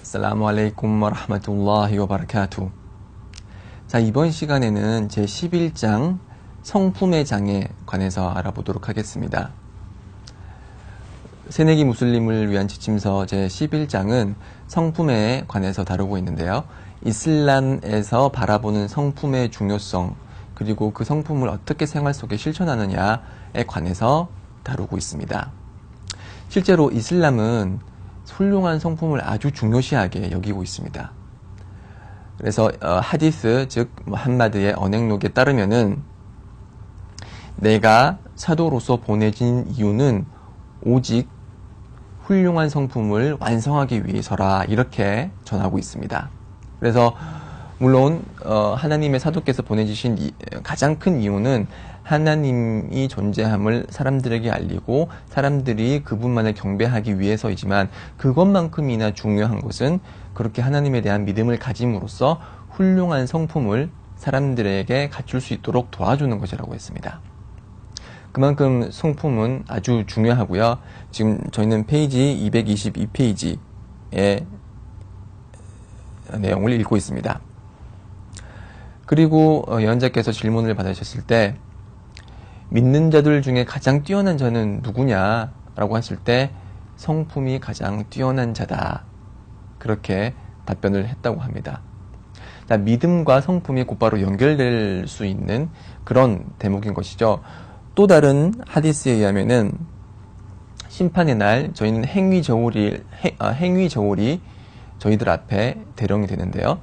assalamu alaikum wa rahmatullahi wa barakatuh. 자, 이번 시간에는 제11장 성품의 장에 관해서 알아보도록 하겠습니다. 새내기 무슬림을 위한 지침서 제11장은 성품에 관해서 다루고 있는데요. 이슬람에서 바라보는 성품의 중요성, 그리고 그 성품을 어떻게 생활 속에 실천하느냐에 관해서 다루고 있습니다. 실제로 이슬람은 훌륭한 성품을 아주 중요시하게 여기고 있습니다. 그래서 하디스, 즉 무함마드의 언행록에 따르면은 내가 사도로서 보내진 이유는 오직 훌륭한 성품을 완성하기 위해서라, 이렇게 전하고 있습니다. 그래서 물론 하나님의 사도께서 보내주신 가장 큰 이유는 하나님이 존재함을 사람들에게 알리고 사람들이 그분만을 경배하기 위해서이지만, 그것만큼이나 중요한 것은 그렇게 하나님에 대한 믿음을 가짐으로써 훌륭한 성품을 사람들에게 갖출 수 있도록 도와주는 것이라고 했습니다. 그만큼 성품은 아주 중요하고요. 지금 저희는 페이지 222페이지의 내용을 읽고 있습니다. 그리고 예언자께서 질문을 받으셨을 때 믿는 자들 중에 가장 뛰어난 자는 누구냐라고 했을 때 성품이 가장 뛰어난 자다, 그렇게 답변을 했다고 합니다. 믿음과 성품이 곧바로 연결될 수 있는 그런 대목인 것이죠. 또 다른 하디스에 의하면은 심판의 날 저희는 행위 저울이 저희들 앞에 대령이 되는데요.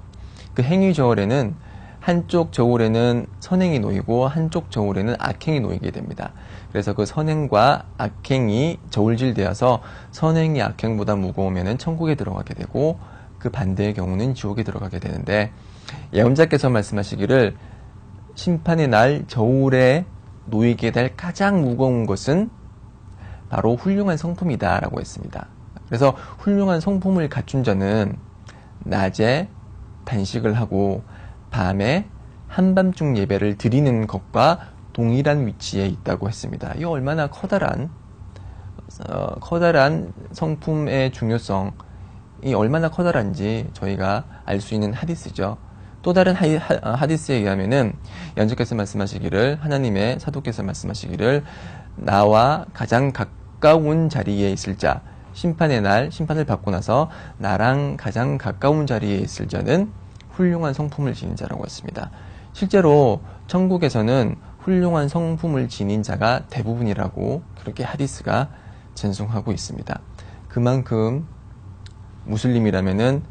그 행위 저울에는 한쪽 저울에는 선행이 놓이고 한쪽 저울에는 악행이 놓이게 됩니다. 그래서 그 선행과 악행이 저울질되어서 선행이 악행보다 무거우면 천국에 들어가게 되고, 그 반대의 경우는 지옥에 들어가게 되는데, 예언자께서 말씀하시기를 심판의 날 저울에 놓이게 될 가장 무거운 것은 바로 훌륭한 성품이다 라고 했습니다. 그래서 훌륭한 성품을 갖춘 자는 낮에 단식을 하고 밤에 한밤중 예배를 드리는 것과 동일한 위치에 있다고 했습니다. 이 얼마나 커다란 성품의 중요성이 얼마나 커다란지 저희가 알 수 있는 하디스죠. 또 다른 하디스에 의하면은 예언자께서 말씀하시기를, 하나님의 사도께서 말씀하시기를, 나와 가장 가까운 자리에 있을 자, 심판의 날 심판을 받고 나서 나랑 가장 가까운 자리에 있을 자는 훌륭한 성품을 지닌 자라고 했습니다. 실제로 천국에서는 훌륭한 성품을 지닌 자가 대부분이라고 그렇게 하디스가 전송하고 있습니다. 그만큼 무슬림이라면은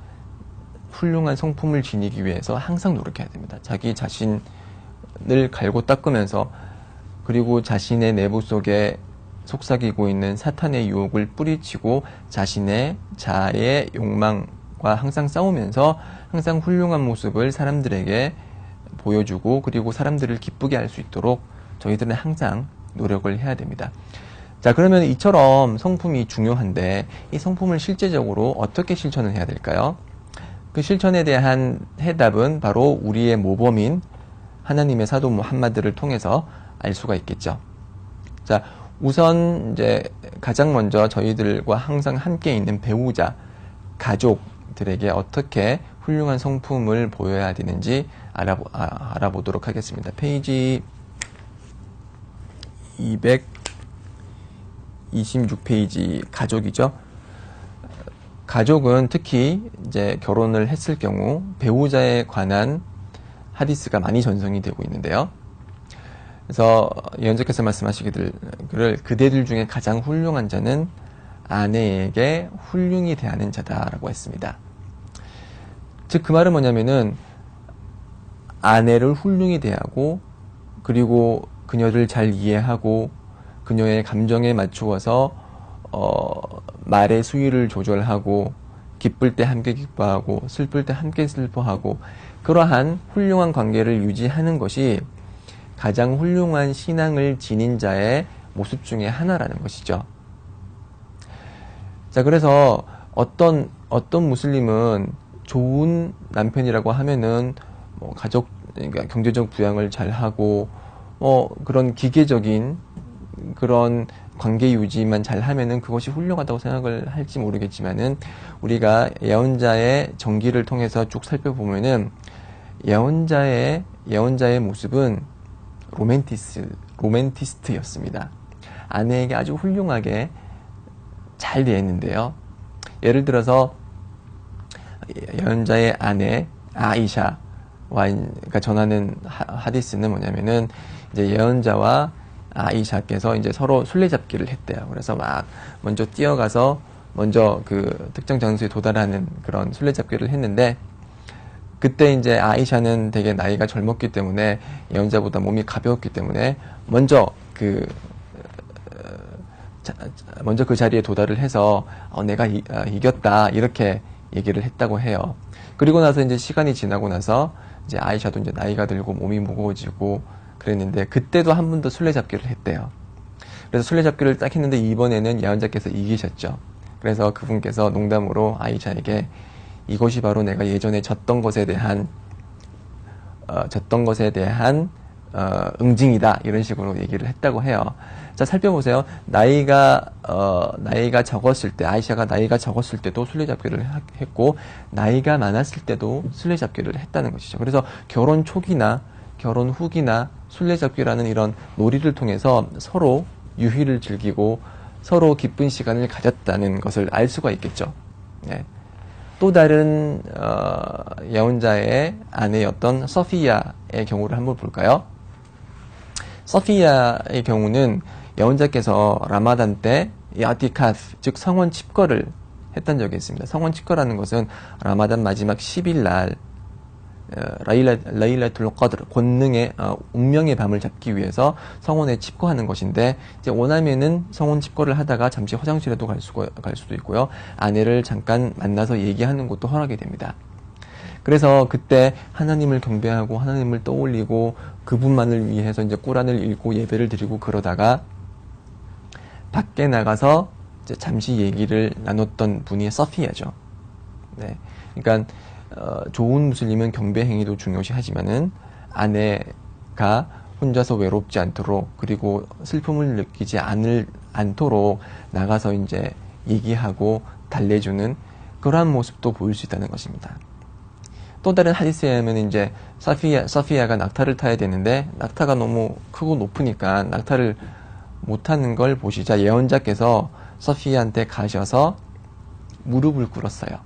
훌륭한 성품을 지니기 위해서 항상 노력해야 됩니다. 자기 자신을 갈고 닦으면서, 그리고 자신의 내부 속에 속삭이고 있는 사탄의 유혹을 뿌리치고 자신의 자아의 욕망과 항상 싸우면서 항상 훌륭한 모습을 사람들에게 보여주고, 그리고 사람들을 기쁘게 할 수 있도록 저희들은 항상 노력을 해야 됩니다. 자, 그러면 이처럼 성품이 중요한데 이 성품을 실제적으로 어떻게 실천을 해야 될까요? 그 실천에 대한 해답은 바로 우리의 모범인 하나님의 사도 무함마드를 통해서 알 수가 있겠죠. 자, 우선 이제 가장 먼저 저희들과 항상 함께 있는 배우자, 가족들에게 어떻게 훌륭한 성품을 보여야 되는지 알아보도록 하겠습니다. 페이지 226페이지 가족이죠. 가족은 특히 이제 결혼을 했을 경우 배우자에 관한 하디스가 많이 전송이 되고 있는데요. 그래서 예언자께서 말씀하시기를, 그대들 중에 가장 훌륭한 자는 아내에게 훌륭히 대하는 자다라고 했습니다. 즉 그 말은 뭐냐면은 아내를 훌륭히 대하고, 그리고 그녀를 잘 이해하고 그녀의 감정에 맞추어서 말의 수위를 조절하고, 기쁠 때 함께 기뻐하고 슬플 때 함께 슬퍼하고, 그러한 훌륭한 관계를 유지하는 것이 가장 훌륭한 신앙을 지닌 자의 모습 중에 하나라는 것이죠. 자, 그래서 어떤 무슬림은 좋은 남편이라고 하면은 그러니까 경제적 부양을 잘 하고 그런 기계적인 그런 관계 유지만 잘 하면은 그것이 훌륭하다고 생각을 할지 모르겠지만은 우리가 예언자의 전기를 통해서 쭉 살펴보면은 예언자의 모습은 로맨티스트였습니다. 아내에게 아주 훌륭하게 잘 대했는데요. 예를 들어서 예언자의 아내 아이샤와 그러니까 전하는 하디스는 뭐냐면은 이제 예언자와 아이샤께서 이제 서로 술래잡기를 했대요. 그래서 막 먼저 뛰어가서 먼저 그 특정 장소에 도달하는 그런 술래잡기를 했는데 그때 이제 아이샤는 되게 나이가 젊었기 때문에 예언자보다 몸이 가벼웠기 때문에 먼저 그 자리에 도달을 해서 내가 이겼다 이렇게 얘기를 했다고 해요. 그리고 나서 이제 시간이 지나고 나서 이제 아이샤도 이제 나이가 들고 몸이 무거워지고 그랬는데 그때도 한 번 더 술래잡기를 했대요. 그래서 술래잡기를 딱 했는데 이번에는 예언자께서 이기셨죠. 그래서 그분께서 농담으로 아이샤에게 이것이 바로 내가 예전에 졌던 것에 대한 응징이다 이런 식으로 얘기를 했다고 해요. 자, 살펴보세요. 나이가 적었을 때, 아이샤가 나이가 적었을 때도 술래잡기를 했고, 나이가 많았을 때도 술래잡기를 했다는 것이죠. 그래서 결혼 초기나 결혼 후기나 술래잡기라는 이런 놀이를 통해서 서로 유희를 즐기고 서로 기쁜 시간을 가졌다는 것을 알 수가 있겠죠. 네. 또 다른 예언자의 아내였던 서피야의 경우를 한번 볼까요? 서피야의 경우는 예언자께서 라마단 때 야티카스, 즉 성원 칩거를 했던 적이 있습니다. 성원 칩거라는 것은 라마단 마지막 10일 날 라일라툴 거드, 권능의 운명의 밤을 잡기 위해서 성원에 칩거하는 것인데 이제 원하면은 성원 칩거를 하다가 잠시 화장실에도 갈 수도 있고요. 아내를 잠깐 만나서 얘기하는 것도 허락이 됩니다. 그래서 그때 하나님을 경배하고 하나님을 떠올리고 그분만을 위해서 이제 꾸란을 읽고 예배를 드리고 그러다가 밖에 나가서 이제 잠시 얘기를 나눴던 분이 서피야죠. 네. 그러니까 좋은 무슬림은 경배 행위도 중요시하지만은 아내가 혼자서 외롭지 않도록 그리고 슬픔을 느끼지 않도록 나가서 이제 얘기하고 달래주는 그러한 모습도 보일 수 있다는 것입니다. 또 다른 하디스에 하면 이제 서피야가 낙타를 타야 되는데 낙타가 너무 크고 높으니까 낙타를 못 타는 걸 보시자 예언자께서 서피야한테 가셔서 무릎을 꿇었어요.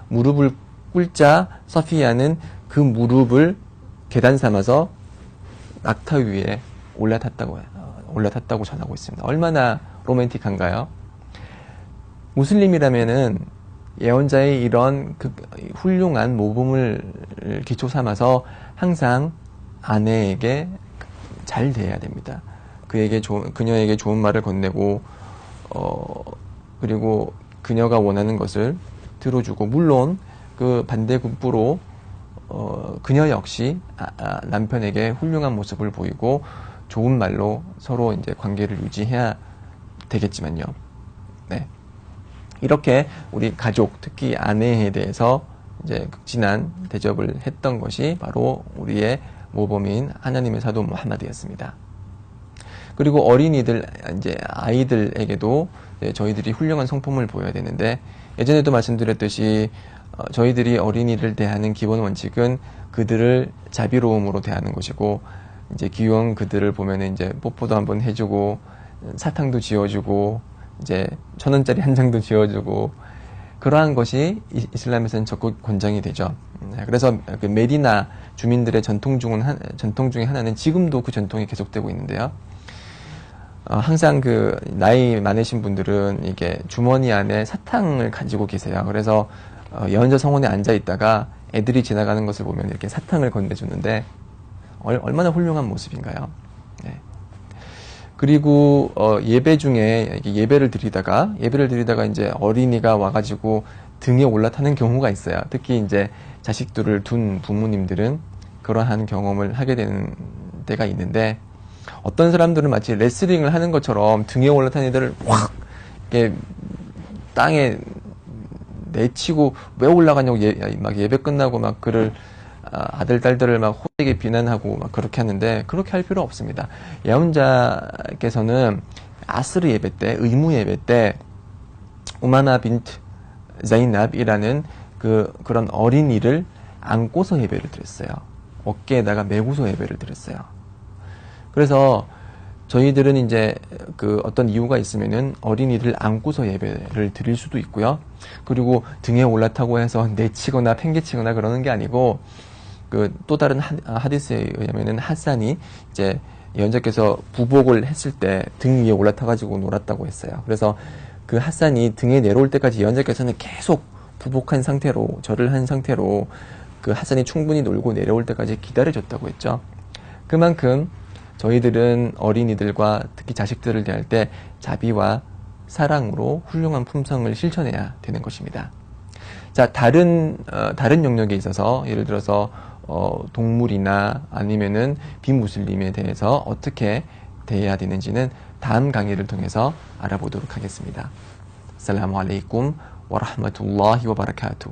무릎을 꿇자 서피야는 그 무릎을 계단 삼아서 낙타 위에 올라탔다고 전하고 있습니다. 얼마나 로맨틱한가요? 무슬림이라면은 예언자의 이런 훌륭한 모범을 기초 삼아서 항상 아내에게 잘 대해야 됩니다. 그녀에게 좋은 말을 건네고 그리고 그녀가 원하는 것을 들어주고 물론 그 반대급부로 그녀 역시 남편에게 훌륭한 모습을 보이고 좋은 말로 서로 이제 관계를 유지해야 되겠지만요. 네. 이렇게 우리 가족, 특히 아내에 대해서 이제 극진한 대접을 했던 것이 바로 우리의 모범인 하나님의 사도 무함마드였습니다. 그리고 어린이들, 이제 아이들에게도 저희들이 훌륭한 성품을 보여야 되는데 예전에도 말씀드렸듯이 저희들이 어린이를 대하는 기본 원칙은 그들을 자비로움으로 대하는 것이고 이제 귀여운 그들을 보면은 이제 뽀뽀도 한번 해주고 사탕도 지어주고 이제 1,000원짜리 한 장도 지어주고 그러한 것이 이슬람에서는 적극 권장이 되죠. 그래서 그 메디나 주민들의 전통 중에 하나는 지금도 그 전통이 계속되고 있는데요. 항상 그 나이 많으신 분들은 이게 주머니 안에 사탕을 가지고 계세요. 그래서 예언자 성원에 앉아 있다가 애들이 지나가는 것을 보면 이렇게 사탕을 건네주는데 얼마나 훌륭한 모습인가요? 네. 그리고 예배 중에 예배를 드리다가 이제 어린이가 와가지고 등에 올라타는 경우가 있어요. 특히 이제 자식들을 둔 부모님들은 그러한 경험을 하게 되는 때가 있는데 어떤 사람들은 마치 레슬링을 하는 것처럼 등에 올라탄 애들을 확 이렇게 땅에 내치고 왜 올라가냐고 막 예배 끝나고 막 그를 아들 딸들을 막 호되게 비난하고 막 그렇게 하는데 그렇게 할 필요 없습니다. 예언자께서는 아스르 예배 때, 의무 예배 때 우마마 빈트 자이납이라는 그런 어린이를 안고서 예배를 드렸어요. 어깨에다가 메고서 예배를 드렸어요. 그래서 저희들은 이제 어떤 이유가 있으면은 어린이들 안고서 예배를 드릴 수도 있고요. 그리고 등에 올라타고 해서 내치거나 팽개치거나 그러는 게 아니고 또 다른 하디스에 의하면은 핫산이 이제 예언자께서 부복을 했을 때 등 위에 올라타가지고 놀았다고 했어요. 그래서 그 핫산이 등에 내려올 때까지 예언자께서는 계속 부복한 상태로, 절을 한 상태로 그 핫산이 충분히 놀고 내려올 때까지 기다려줬다고 했죠. 그만큼 저희들은 어린이들과 특히 자식들을 대할 때 자비와 사랑으로 훌륭한 품성을 실천해야 되는 것입니다. 자, 다른 영역에 있어서 예를 들어서 동물이나 아니면은 비무슬림에 대해서 어떻게 대해야 되는지는 다음 강의를 통해서 알아보도록 하겠습니다. 아살라무 알레이쿰 와 라흐마툴라히 와 바라카투.